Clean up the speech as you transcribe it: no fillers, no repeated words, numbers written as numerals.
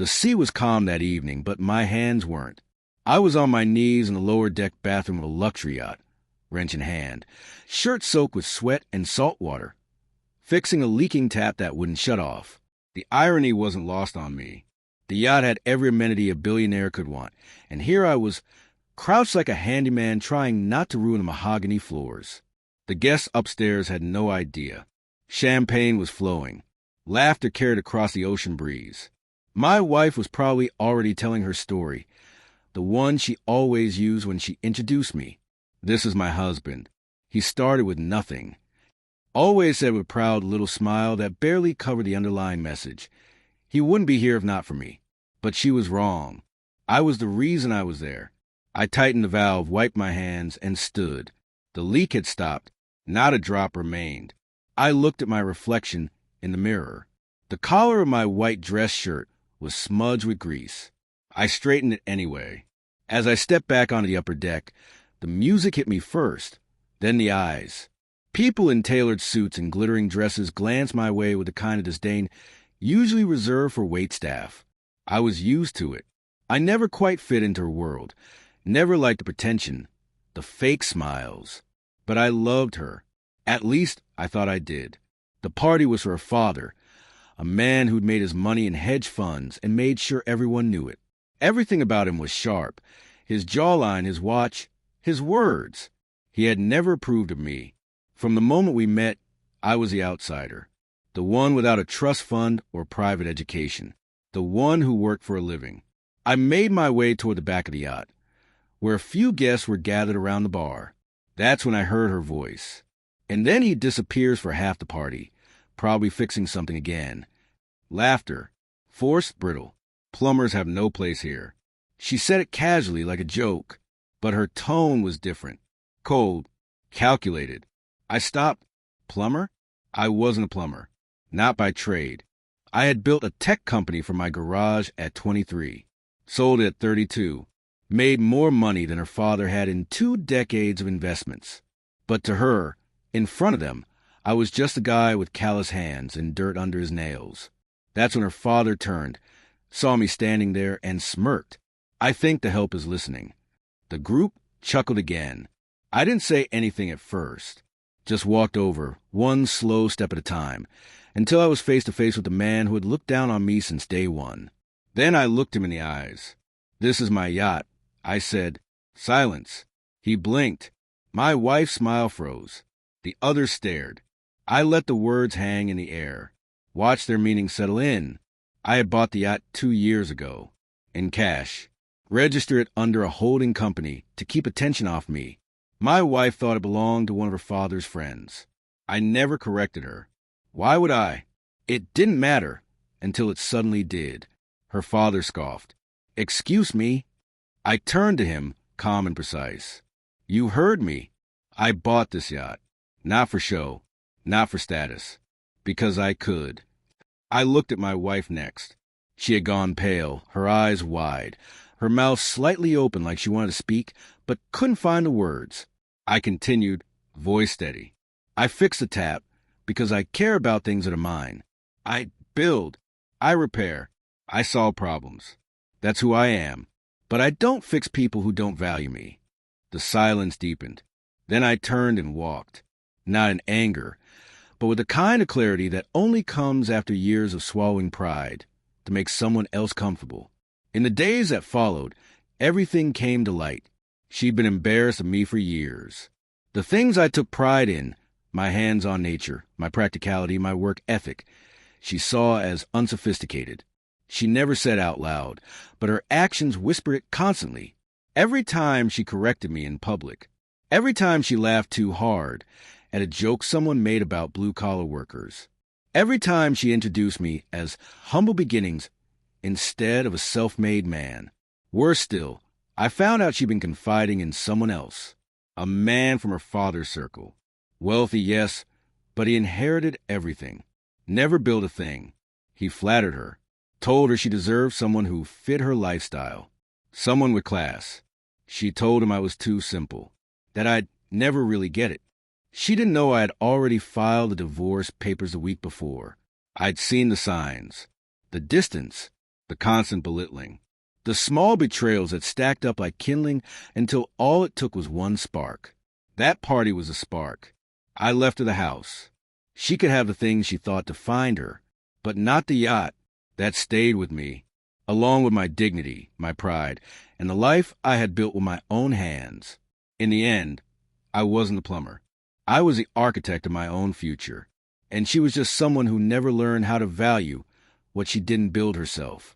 The sea was calm that evening, but my hands weren't. I was on my knees in the lower deck bathroom of a luxury yacht, wrench in hand, shirt soaked with sweat and salt water, fixing a leaking tap that wouldn't shut off. The irony wasn't lost on me. The yacht had every amenity a billionaire could want, and here I was, crouched like a handyman trying not to ruin the mahogany floors. The guests upstairs had no idea. Champagne was flowing. Laughter carried across the ocean breeze. My wife was probably already telling her story, the one she always used when she introduced me. This is my husband. He started with nothing. Always said with a proud little smile that barely covered the underlying message. He wouldn't be here if not for me. But she was wrong. I was the reason I was there. I tightened the valve, wiped my hands, and stood. The leak had stopped. Not a drop remained. I looked at my reflection in the mirror. The collar of my white dress shirt was smudged with grease. I straightened it anyway. As I stepped back onto the upper deck, the music hit me first, then the eyes. People in tailored suits and glittering dresses glanced my way with the kind of disdain usually reserved for waitstaff. I was used to it. I never quite fit into her world. Never liked the pretension, the fake smiles. But I loved her. At least I thought I did. The party was for her father, a man who'd made his money in hedge funds and made sure everyone knew it. Everything about him was sharp. His jawline, his watch, his words. He had never approved of me. From the moment we met, I was the outsider. The one without a trust fund or private education. The one who worked for a living. I made my way toward the back of the yacht, where a few guests were gathered around the bar. That's when I heard her voice. And then he disappears for half the party, probably fixing something again. Laughter. Forced, brittle. Plumbers have no place here. She said it casually, like a joke, but her tone was different. Cold. Calculated. I stopped. Plumber? I wasn't a plumber. Not by trade. I had built a tech company from my garage at 23. Sold it at 32. Made more money than her father had in 2 decades of investments. But to her, in front of them, I was just a guy with callous hands and dirt under his nails. That's when her father turned, saw me standing there, and smirked. I think the help is listening. The group chuckled again. I didn't say anything at first. Just walked over, one slow step at a time, until I was face to face with the man who had looked down on me since day one. Then I looked him in the eyes. "This is my yacht," I said. Silence. He blinked. My wife's smile froze. The others stared. I let the words hang in the air. Watched their meaning settle in. I had bought the yacht 2 years ago. In cash. Registered it under a holding company to keep attention off me. My wife thought it belonged to one of her father's friends. I never corrected her. Why would I? It didn't matter until it suddenly did. Her father scoffed. "Excuse me." I turned to him, calm and precise. "You heard me. I bought this yacht. Not for show. Not for status. Because I could." I looked at my wife next. She had gone pale, her eyes wide, her mouth slightly open like she wanted to speak, but couldn't find the words. I continued, voice steady. "I fix the tap because I care about things that are mine. I build. I repair. I solve problems. That's who I am. But I don't fix people who don't value me." The silence deepened. Then I turned and walked. Not in anger, but with the kind of clarity that only comes after years of swallowing pride to make someone else comfortable. In the days that followed, everything came to light. She'd been embarrassed of me for years. The things I took pride in, my hands-on nature, my practicality, my work ethic, she saw as unsophisticated. She never said out loud, but her actions whispered it constantly. Every time she corrected me in public. Every time she laughed too hard at a joke someone made about blue-collar workers. Every time she introduced me as humble beginnings instead of a self-made man. Worse still, I found out she'd been confiding in someone else. A man from her father's circle. Wealthy, yes, but he inherited everything. Never built a thing. He flattered her. Told her she deserved someone who fit her lifestyle. Someone with class. She told him I was too simple. That I'd never really get it. She didn't know I had already filed the divorce papers the week before. I'd seen the signs. The distance. the constant belittling, the small betrayals that stacked up like kindling until all it took was one spark. That party was a spark. I left her the house. She could have the things she thought defined her, but not the yacht. That stayed with me, along with my dignity, my pride, and the life I had built with my own hands. In the end, I wasn't the plumber. I was the architect of my own future, and she was just someone who never learned how to value what she didn't build herself.